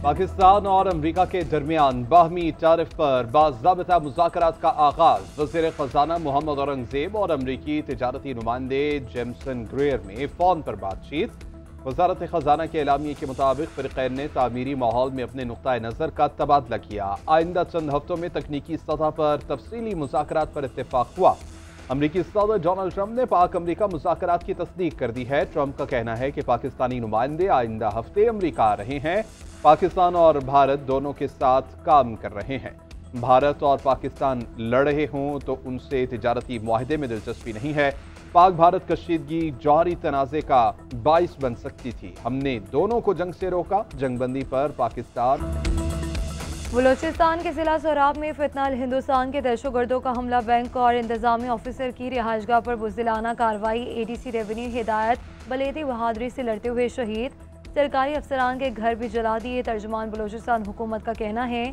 पाकिस्तान और अमरीका के दरमियान बाहमी तारिफ पर बाज़ाबिता मुज़ाकरात का आगाज। वज़ीर ख़ज़ाना मोहम्मद औरंगज़ेब और अमरीकी तिजारती नुमाइंदे जेमसन ग्रेयर में फ़ोन पर बातचीत। वज़ारत ख़ज़ाना के एलामिये के मुताबिक फ़रीक़ैन ने तामीरी माहौल में अपने नुक़्ता नज़र का तबादला किया। आइंदा चंद हफ्तों में तकनीकी सतह पर तफसीली मुज़ाकरात पर इत्तेफ़ाक हुआ। अमरीकी सदर डोनाल्ड ट्रंप ने पाक अमरीका मुज़ाकरात की तस्दीक कर दी है। ट्रंप का कहना है कि पाकिस्तानी नुमाइंदे आइंदा हफ्ते अमरीका आ रहे हैं। पाकिस्तान और भारत दोनों के साथ काम कर रहे हैं। भारत और पाकिस्तान लड़ रहे हों तो उनसे तिजारती मुआहदे में दिलचस्पी नहीं है। पाक भारत कशीदगी जौहरी तनाज़े का बाइस बन सकती थी। हमने दोनों को जंग से रोका। जंगबंदी पर पाकिस्तान। बलूचिस्तान के जिला सोराब में फितनाल हिंदुस्तान के दहशतगर्दों का हमला। बैंक और इंतजामी ऑफिसर की रिहाइशगाह पर बुज़दिलाना कार्रवाई। एडीसी रेवेन्यू हिदायत बलेदी बहादुरी से लड़ते हुए शहीद। सरकारी अफसरान के घर भी जला दिए। तर्जुमान बलूचिस्तान हुकूमत का कहना है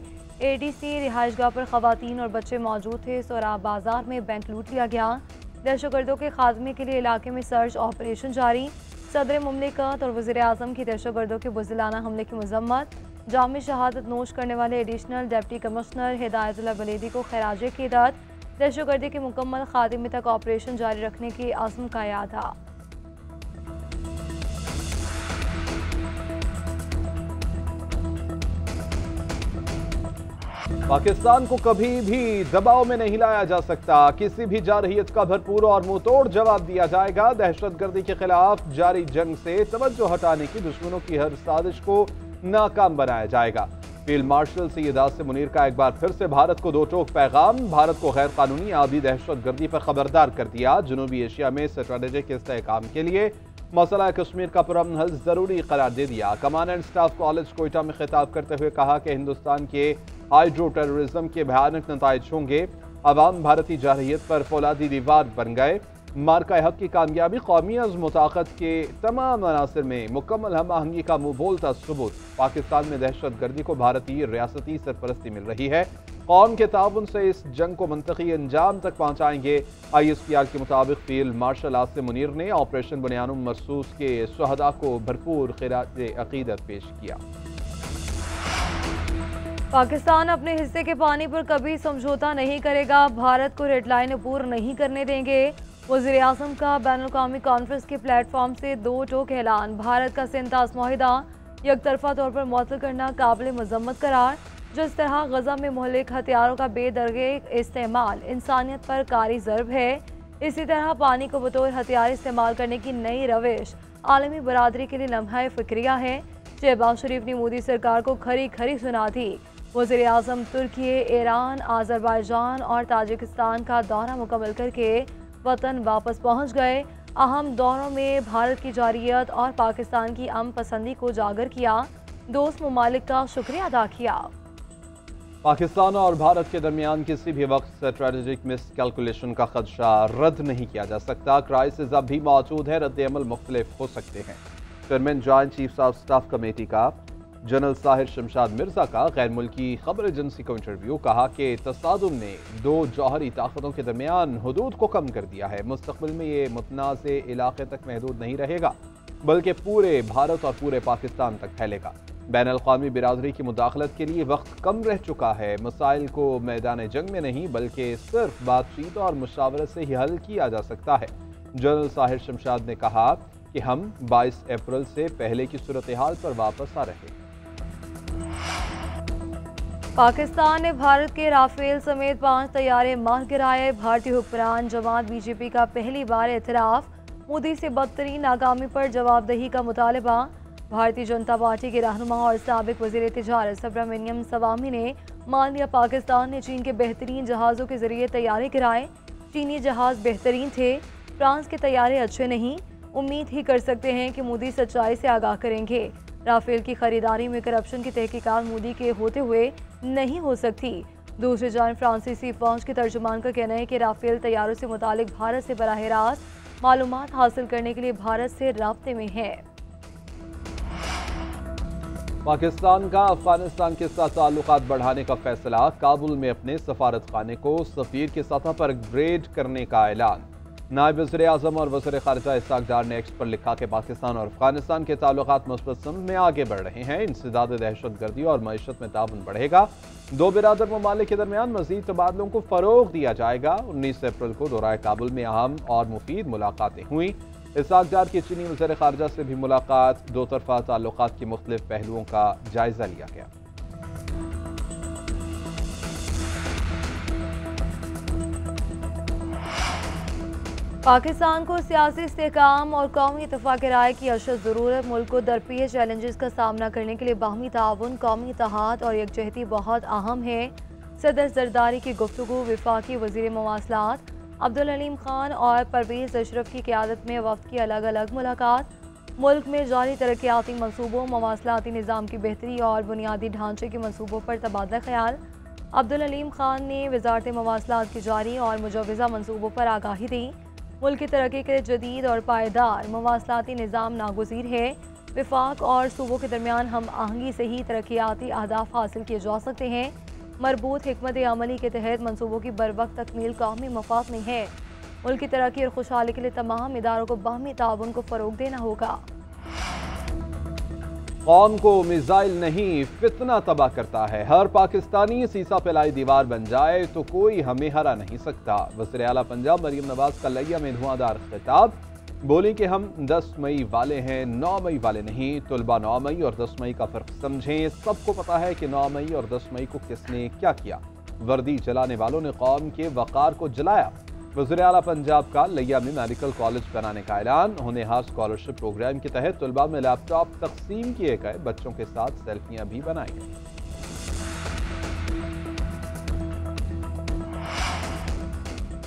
एडीसी रिहाइशगाह पर खवातीन और बच्चे मौजूद थे। सोराब बाजार में बैंक लूट लिया गया। दहशतगर्दों के खात्मे के लिए इलाके में सर्च ऑपरेशन जारी। सदर मुमलिकत और वज़ीर आज़म की दहशतगर्दों के बुज़दिलाना हमले की मजम्मत। जामी शहादत नोश करने वाले additional deputy commissioner Hidayatullah Buledi को खैराज अक़ीदत। दहशतगर्दी के मुकम्मल खात्मे तक ऑपरेशन जारी रखने की आज़म का यादा। पाकिस्तान को कभी भी दबाव में नहीं लाया जा सकता। किसी भी जारहियत का भरपूर और मुंहतोड़ जवाब दिया जाएगा। दहशतगर्दी के खिलाफ जारी जंग से तवज्जो हटाने की दुश्मनों की हर साजिश को नाकाम बनाया जाएगा। फील्ड मार्शल सैयद आसिम मुनीर का एक बार फिर से भारत को दो टोक पैगाम। भारत को गैर कानूनी आबी दहशतगर्दी पर खबरदार कर दिया। जनूबी एशिया में स्ट्रेटेजिक इस्तेहकाम के लिए मसला कश्मीर का पुरअमन हल जरूरी करार दे दिया। Command and staff college Quetta में खिताब करते हुए कहा कि हिंदुस्तान के हाइड्रो टेररिज्म के भयानक नताइज होंगे। अवाम भारतीय जारहियत पर फौलादी दीवार बन गए। मार्का हक की कामयाबी कौमी अज़्म ताकत के तमाम अनासर में मुकम्मल हम आहंगी का मुँह बोलता सबूत। पाकिस्तान में दहशतगर्दी को भारतीय रियासती सरपरस्ती मिल रही है। कौम के ताउन से इस जंग को मंतकी अंजाम तक पहुँचाएंगे। ISPR के मुताबिक फील्ड मार्शल आसिम मुनीर ने ऑपरेशन बुनियानुम मरसूस के शहदा को भरपूर खिराज अक़ीदत पेश किया। पाकिस्तान अपने हिस्से के पानी पर कभी समझौता नहीं करेगा। भारत को रेड लाइन अबूर नहीं करने देंगे। वज़ीर आज़म का बैनुल-अक़वामी कॉन्फ्रेंस के प्लेटफॉर्म से दो टोक ऐलान। भारत का सिंतास मुआहिदा यकतरफा तौर पर मुअत्तल करना काबिल मजम्मत करार। जिस तरह गजा में मुहल्लिक हथियारों का बेदरगे इस्तेमाल इंसानियत पर कारी ज़र्ब है, इसी तरह पानी को बतौर हथियार इस्तेमाल करने की नई रविश आलमी बरादरी के लिए लम्हा फ़िक्रिया है। शहबाज शरीफ ने मोदी सरकार को खरी खरी सुना दी। वज़ीर आज़म तुर्की, ईरान, आज़रबाईजान और ताजिकिस्तान का दौरा मुकम्मल करके वतन वापस पहुँच गए। अहम दौरों में भारत की जारियत और पाकिस्तान की अमन पसंदी को उजागर किया। दोस्त ममालिक का शुक्रिया अदा किया। पाकिस्तान और भारत के दरमियान किसी भी वक्त स्ट्रेटेजिक मिस कैलकुलेशन का खदशा रद्द नहीं किया जा सकता। क्राइसिस अब भी मौजूद है। रद्द अमल मुख्तलिफ हो सकते हैं। Chairman joint chiefs of staff committee का जनरल साहिर शमशाद मिर्जा का गैर मुल्की खबर एजेंसी को इंटरव्यू। कहा कि तसादुम ने दो जौहरी ताकतों के दरमियान हुदूद को कम कर दिया है। मुस्तकबिल में ये मुतनाज़े इलाके तक महदूद नहीं रहेगा बल्कि पूरे भारत और पूरे पाकिस्तान तक फैलेगा। बैनुल-अक़वामी बिरादरी की मुदाखलत के लिए वक्त कम रह चुका है। मसाइल को मैदान जंग में नहीं बल्कि सिर्फ बातचीत और मुशावरत से ही हल किया जा सकता है। जनरल साहिर शमशाद ने कहा कि हम 22 अप्रैल से पहले की सूरत हाल पर वापस आ रहे हैं। पाकिस्तान ने भारत के राफेल समेत 5 तैयारे मार गिराए। भारतीय हुक्मरान जमात बीजेपी का पहली बार एतराफ़। मोदी से बदतरीन नाकामी पर जवाबदेही का मुतालबा। भारतीय जनता पार्टी के रहनुमा और साबिक वज़ीर तिजारत सुब्रमण्यम स्वामी ने मान लिया पाकिस्तान ने चीन के बेहतरीन जहाज़ों के जरिए तैयारे गिराए। चीनी जहाज़ बेहतरीन थे, फ्रांस के तैयारे अच्छे नहीं। उम्मीद ही कर सकते हैं कि मोदी सच्चाई से आगाह करेंगे। राफेल की खरीदारी में करप्शन की तहकीकात मोदी के होते हुए नहीं हो सकती। दूसरी जान फ्रांसीसी फौज के तर्जुमान का कहना है कि राफेल तैयारों से मुतालिक भारत से बराह रास्त मालूमात हासिल करने के लिए भारत से राब्ते में है। पाकिस्तान का अफगानिस्तान के साथ ताल्लुकात बढ़ाने का फैसला। काबुल में अपने सफारत खाने को सफीर की सतह पर अपग्रेड करने का ऐलान। नायब वज़ीर-ए-आज़म और वज़ीर ख़ारिजा इस्हाक़ डार ने एक्स पर लिखा कि पाकिस्तान और अफगानिस्तान के ताल्लुकात मुस्बत समत में आगे बढ़ रहे हैं। इंसदाद दहशतगर्दी और मईशत में ताउन बढ़ेगा। दो बिरादर ममालिक के दरमियान मज़ीद तबादलों को फ़रोग़ दिया जाएगा। 19 अप्रैल को दौराए काबुल में अहम और मुफीद मुलाकातें हुई। इस्हाक़ डार की चीनी वज़ीर ख़ारिजा से भी मुलाकात, दो तरफ़ा ताल्लुकात के मुख्तलिफ पहलुओं का जायज़ा लिया गया। पाकिस्तान को सियासी इस्तेहकाम और कौमी इत्तेफाक राय की अशद ज़रूरत। मुल्क को दरपेश चैलेंजेस का सामना करने के लिए बाहमी ताउन, कौमी इत्तेहाद और यकजहती बहुत अहम है। सदर जरदारी की गुफ्तगू। वफाकी वज़ीर मवासलात अब्दुल हलीम खान और परवेज़ अशरफ की क़यादत में वफ़द की अलग अलग मुलाकात। मुल्क में जारी तरक्याती मनसूबों, मवासलाती निज़ाम की बेहतरी और बुनियादी ढांचे के मनसूबों पर तबादला ख्याल। अब्दुल हलीम खान ने वज़ारत मवासलात की जारी और मुजव्वज़ा मनसूबों पर आगाही दी। मुल्क की तरक्की के लिए जदीद और पायदार मवासलाती निज़ाम नागुज़ीर है। वफाक और सूबों के दरमियान हम आहंगी से ही तरक्याती अहदाफ हासिल किए जा सकते हैं। मरबूत हिकमत अमली के तहत मनसूबों की बरवक्त तकमील कौमी मफाद में है। मुल्क की तरक्की और खुशहाली के लिए तमाम इदारों को बाहमी ताउन को फ़रोग़ देना होगा। कौम को मिसाइल नहीं फितना तबाह करता है। हर पाकिस्तानी सीसा फैलाई दीवार बन जाए तो कोई हमें हरा नहीं सकता। वज़ीर आला पंजाब मरियम नवाज का लिया में धुआंधार खिताब। बोली कि हम 10 मई वाले हैं, 9 मई वाले नहीं। तुलबा 9 मई और 10 मई का फ़र्क समझें। सबको पता है कि 9 मई और 10 मई को किसने क्या किया। वर्दी जलाने वालों ने कौम के वक़ार को जलाया। वज़ीर आला पंजाब का लिया में मेडिकल कॉलेज बनाने का ऐलान। होनहार स्कॉलरशिप प्रोग्राम के तहत तुलबा में लैपटॉप तकसीम किए गए। बच्चों के साथ सेल्फियां भी बनाई गई।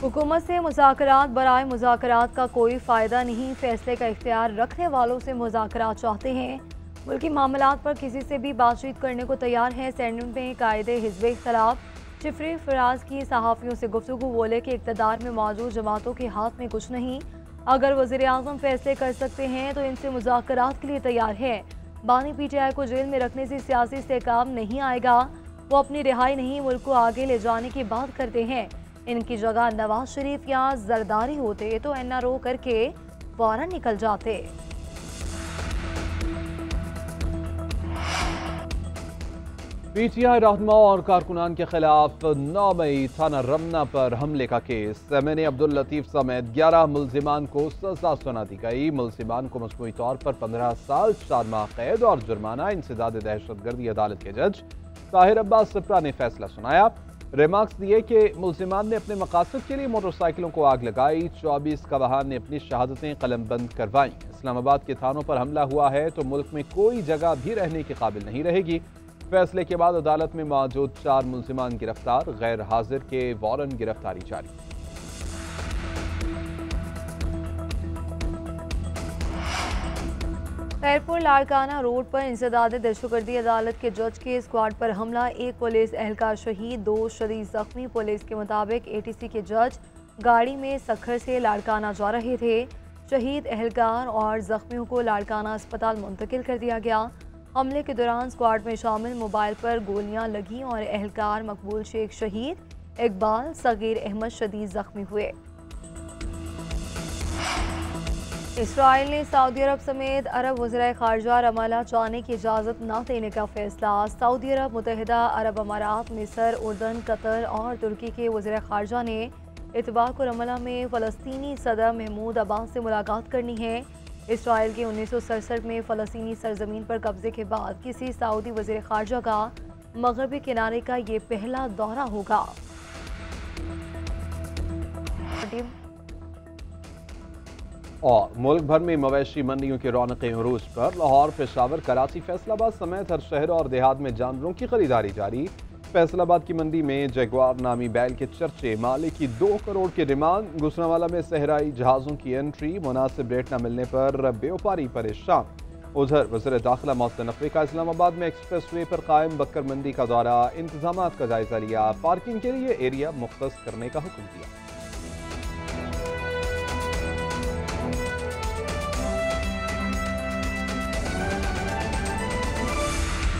हुकूमत से मुज़ाकरात बराए मुज़ाकरात का कोई फ़ायदा नहीं। फैसले का इख्तियार रखने वालों से मुज़ाकरात चाहते हैं। मुल्की मामलात पर किसी से भी बातचीत करने को तैयार हैं। सेनेट में कायदे हिज़्ब इख्तिलाफ। चिफरी फराज की सहाफ़ियों से गुफ्तगू। बोले कि इक़्तिदार में मौजूद जमातों के हाथ में कुछ नहीं। अगर वज़ीर-ए-आज़म फैसले कर सकते हैं तो इनसे मुज़ाकरात के लिए तैयार है। बानी PTI को जेल में रखने से सियासी इस्तेहकाम नहीं आएगा। वो अपनी रिहाई नहीं, मुल्क को आगे ले जाने की बात करते हैं। इनकी जगह नवाज शरीफ या जरदारी होते तो NRO करके फौरन निकल जाते। PTI रहनुमा और कारकुनान के खिलाफ 9 मई थाना रमना पर हमले का केस। MNA अब्दुल लतीफ़ समेत 11 मुल्जिमान को सजा सुना दी गई। मुल्जिमान को मजमूई तौर पर 15 साल 4 माह कैद और जुर्माना। इंसदाद दहशतगर्दी अदालत के जज ताहिर अब्बास सिप्रा ने फैसला सुनाया। रिमार्क्स दिए कि मुल्जिमान ने अपने मकासद के लिए मोटरसाइकिलों को आग लगाई। 24 गवाहान ने अपनी शहादतें कलमबंद करवाई। इस्लामाबाद के थानों पर हमला हुआ है तो मुल्क में कोई जगह भी रहने के काबिल नहीं रहेगी। फैसले के बाद अदालत में मौजूद 4 मुल्जिमान गिरफ्तार। गैर हाजिर के वारंट गिरफ्तारी जारी। खैरपुर लाड़काना रोड पर इंसदाद दहशतगर्दी अदालत के जज के स्क्वाड पर हमला। 1 पुलिस एहलकार शहीद, 2 शदीद जख्मी। पुलिस के मुताबिक ATC के जज गाड़ी में सखर से लाड़काना जा रहे थे। शहीद एहलकार और जख्मियों को लाड़काना अस्पताल मुंतकिल कर दिया गया। हमले के दौरान स्क्वाड में शामिल मोबाइल पर गोलियां लगीं और एहलकार मकबूल शेख शहीद, इकबाल सगीर अहमद शदीद जख्मी हुए। इसराइल ने सऊदी अरब समेत अरब वज़ीर ख़ारिजा रमल्ला जाने की इजाज़त न देने का फैसला। सऊदी अरब, मुत्तहिदा अरब अमारात, मिस्र, उर्दन, कतर और तुर्की के वज़ीर ख़ारिजा ने इतवार को रमल्ला में फ़लस्तीनी सदर महमूद अब्बास से मुलाकात करनी है। इसराइल के 1967 में फ़लस्तीनी सरजमीन पर कब्जे के बाद किसी सऊदी वज़ीर ख़ारिजा का मगरबी किनारे का ये पहला दौरा होगा। और मुल्क भर में मवेशी मंडियों की रौनकें उरूज पर। लाहौर, पेशावर, कराची, फैसलाबाद समेत हर शहर और देहात में जानवरों की खरीदारी जारी। फैसलाबाद की मंडी में जगुआर नामी बैल के चर्चे। माले की 2 करोड़ की डिमांड। गुजरांवाला में सहराई जहाज़ों की एंट्री। मुनासिब रेट न मिलने पर व्यापारी परेशान। उधर वज़ीर दाखिला मोहसिन नकवी का इस्लामाबाद में एक्सप्रेस वे पर कायम बकर मंडी का दौरा। इंतजामात का जायजा लिया। पार्किंग के लिए एरिया मुख्तस करने का हुक्म दिया।